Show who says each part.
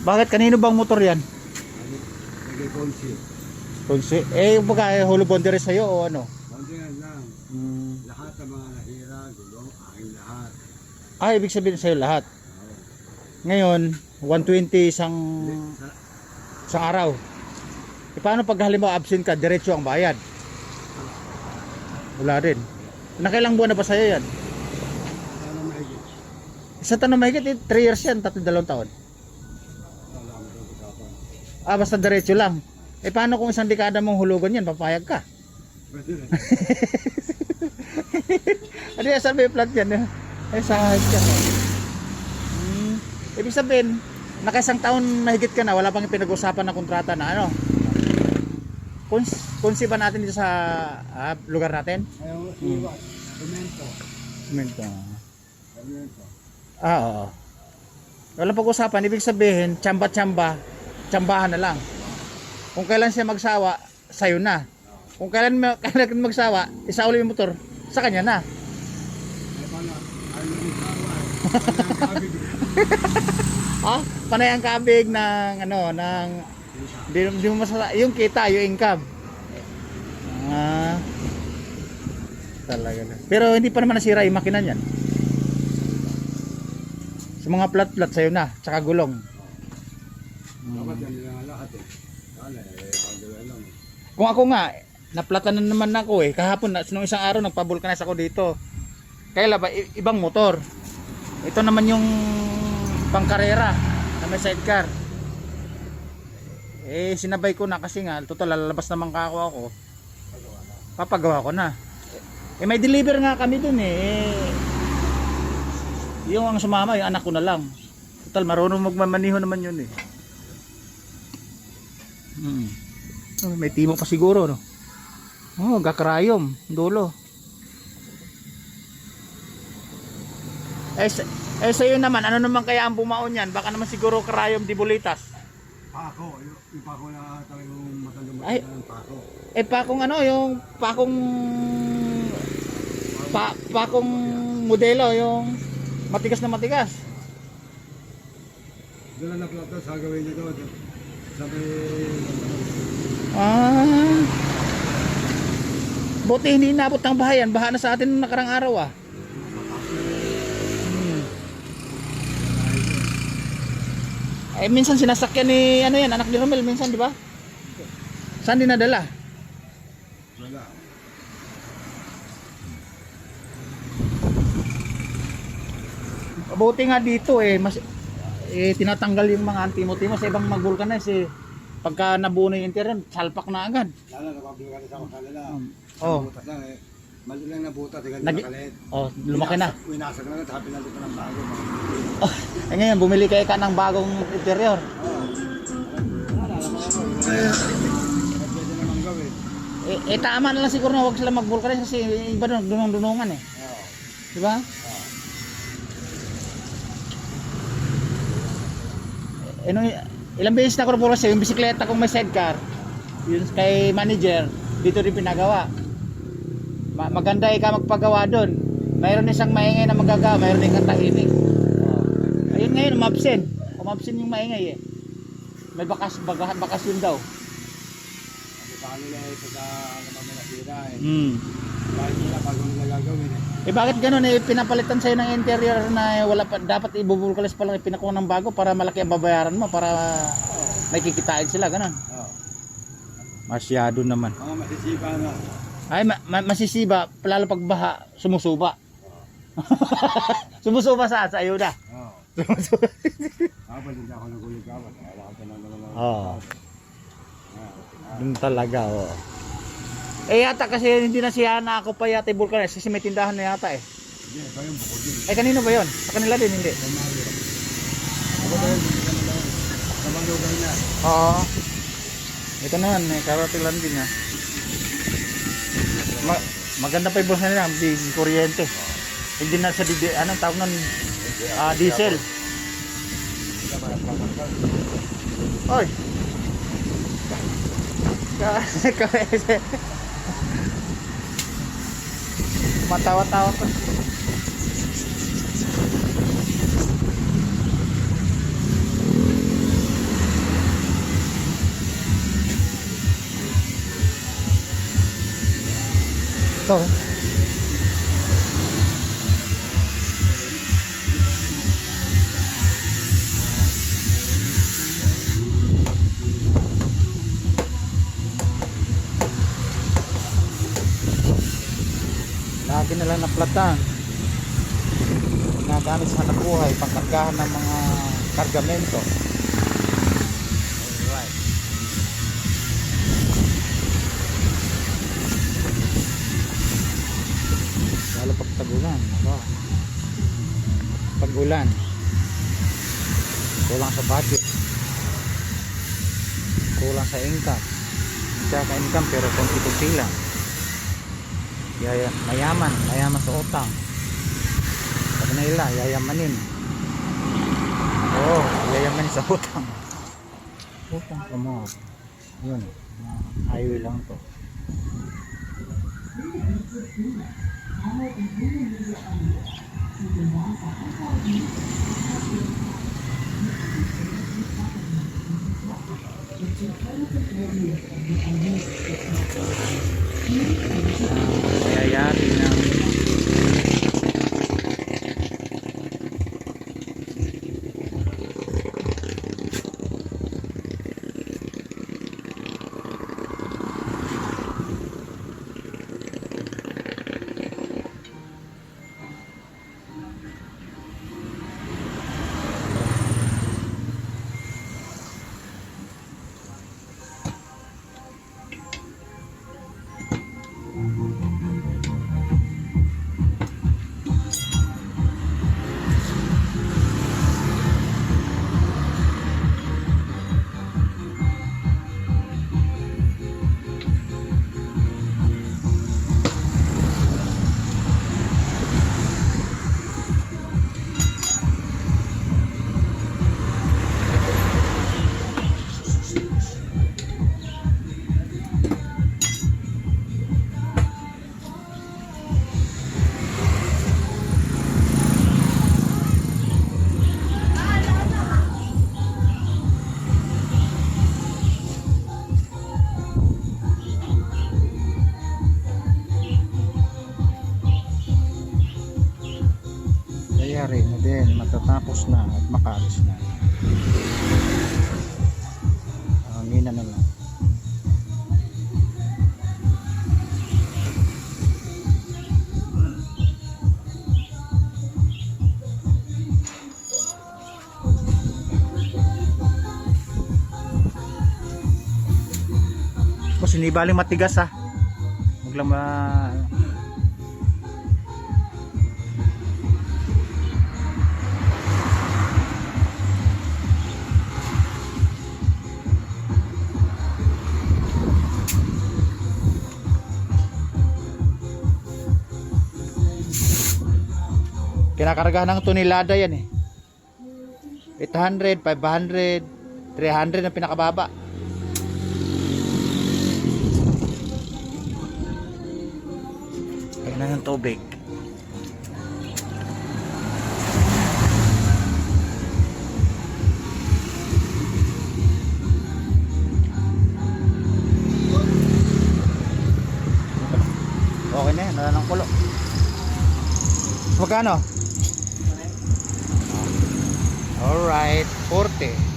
Speaker 1: Bakit? Kanino bang motor yan?
Speaker 2: Nagay konsi.
Speaker 1: Kunsi. Eh, yung baga, holo bonder sa'yo o ano?
Speaker 2: Kontingan lang. Lahat ng mga nahira, gulong, aking lahat.
Speaker 1: Ah, ibig sabihin sa'yo lahat. Ngayon, 120 isang araw. E paano pag halimbawa absent ka, diretso ang bayad? Wala din. Nakailang buwan na ba sa'yo yan?
Speaker 2: Ano mahigit?
Speaker 1: Sa tanong mahigit, 3 years yan, 2 taon.
Speaker 2: Wala mo itong usapan.
Speaker 1: Ah, basta diretso lang. Eh paano kung isang dekada mong hulugan yan, papayag ka?
Speaker 2: Pwede rin.
Speaker 1: Ano yan, saan may plant yan? Eh, sahag ka. Ibig sabihin, nakaisang taon mahigit ka na, wala pang pinag-usapan na kontrata na ano? Kunsi ba natin dito sa lugar natin?
Speaker 2: Ayaw, iwas. Semento.
Speaker 1: Semento.
Speaker 2: Semento.
Speaker 1: Ah, oo. Wala pag-usapan, ibig sabihin, tsambahan na lang. Kung kailan siya magsawa, sayo na. Kung kailan magsawa, isauli yung motor, sa kanya na.
Speaker 2: Ay pala, ayaw yung kawa. Ayaw kabig.
Speaker 1: Ah, panay ang kabig ng ano, ng di mo masala, yung kita, yung income. Ah. Talaga na. Pero hindi pa naman nasira yung makina niyan. Sa mga plat-plat sayo na, tsaka gulong.
Speaker 2: Dapat yan nila lahat eh. Kala pagdala lang.
Speaker 1: Kung ako nga, naplatan na naman ako eh. Kahapon, nung isang araw, nagpabulkanize ako dito. Kaya ba, ibang motor. Ito naman yung pangkarera na may sidecar. Eh, sinabay ko na kasi nga, total, lalabas naman ako. Papagawa ko na. Eh, may deliver nga kami dun eh. Yung ang sumama, yung anak ko na lang. Total, marunong magmamaniho naman yun eh. Oh, may timo pa siguro, no? Oh, gakrayom, dulo. Sa'yo naman, ano naman kaya ang bumaon yan? Baka naman siguro karayom di bulitas.
Speaker 2: Pako, yung pako na talagang matandang
Speaker 1: Ay.
Speaker 2: ng pako.
Speaker 1: Eh, pakong ano, yung pakong modelo, yung matigas na matigas.
Speaker 2: Doon na plata sa gawin niyo doon. Sabi,
Speaker 1: Ah. Buti hindi inabot ng bahayan. Baha na sa atin nung nakarang araw ah. Eh minsan sinasakyan ni ano yan, anak ni Romel minsan, di ba? Saan dinadala?
Speaker 2: wala.
Speaker 1: Buti nga dito eh, mas tinatanggal yung mga antimo-timo sa ibang mag-vulcanize eh. Pagka nabuo na yung interior, salpak na agad.
Speaker 2: Lalo, napabligan sa kanila.
Speaker 1: Oh.
Speaker 2: Butas lang eh. Mali lang na butas, tingnan
Speaker 1: Nag-
Speaker 2: makalit.
Speaker 1: Oh, lumaki na.
Speaker 2: Winasag na lang, sabi na dito ng bago.
Speaker 1: Oh, eh ngayon, bumili kayo ka ng bagong interior.
Speaker 2: Pwede naman gawin.
Speaker 1: Tama na lang siguro na huwag sila mag-vulcanize kasi iba doon, dunong-dunungan eh.
Speaker 2: Oo.
Speaker 1: Di ba? Ilang beses na ako na yung bisikleta kong may sidecar, yun kay manager, dito rin pinagawa. Maganda ka magpagawa doon. Mayroon isang maingay na magagawa, mayroon isang tahimik. Ayun ngayon, umabsent yung maingay eh. May bakas yun daw.
Speaker 2: Kasi paano nila eh, pagka ano pa may nasira eh. Dahil nila bago nila gagawin eh.
Speaker 1: Eh bakit ganun eh, pinapalitan sa'yo ng interior na wala pa, dapat ibubulkalis pa lang, pinakuha ng bago para malaki ang babayaran mo, para may kikitain sila, ganun.
Speaker 2: Oo.
Speaker 1: Masyado naman.
Speaker 2: Mga masisipa na.
Speaker 1: Ay, masisiba, lalo pag baha, sumusuba. Sumusuba sa ayuda.
Speaker 2: Oo.
Speaker 1: Sumusuba.
Speaker 2: Kapag hindi ako naguligawan, wala ka na naman.
Speaker 1: Oo. Dun talaga, oo. Eh yata kasi hindi na siya na ako pa yata vulcanize kasi may tindahan na yata eh.
Speaker 2: Hindi, ito yung bukod din.
Speaker 1: Eh kanino ba yon? Sa kanila din, hindi?
Speaker 2: Sa Mario. Ako ba yun, hindi ka nila. Sa mga lugar na.
Speaker 1: Oo. Ito naman, eh, karating lang din ha. Maganda pa yung bulsa nila, di kuryente. Hindi na sa anong tawag nun? Diesel. Oy! Matawa-tawa pa. Ito. Lagi na lang naplatan. Ginagamit sa hanap buhay, pangkargahan ng mga kargamento. Alright. Lalo pag tag-ulan. Pag-ulan. Kulang sa budget. Kulang sa income. Siya ka-income pero konti-konti lang. Mayaman sa utang. Pag naila, yayamanin. Oo, yayamanin sa utang. Utang ka mo. Yun, highway lang to. Yayari na. Nangyayari na din, matatapos na at makaalis na. Hangina na lang. Tapos hindi baling matigas ha. Huwag lang kinakargahan ng tonelada yan eh. 800, 500, 300 ang pinakababa. Kaya na ng tubig. Okay na yan, wala ng kulo. Magkano? Alright, 40.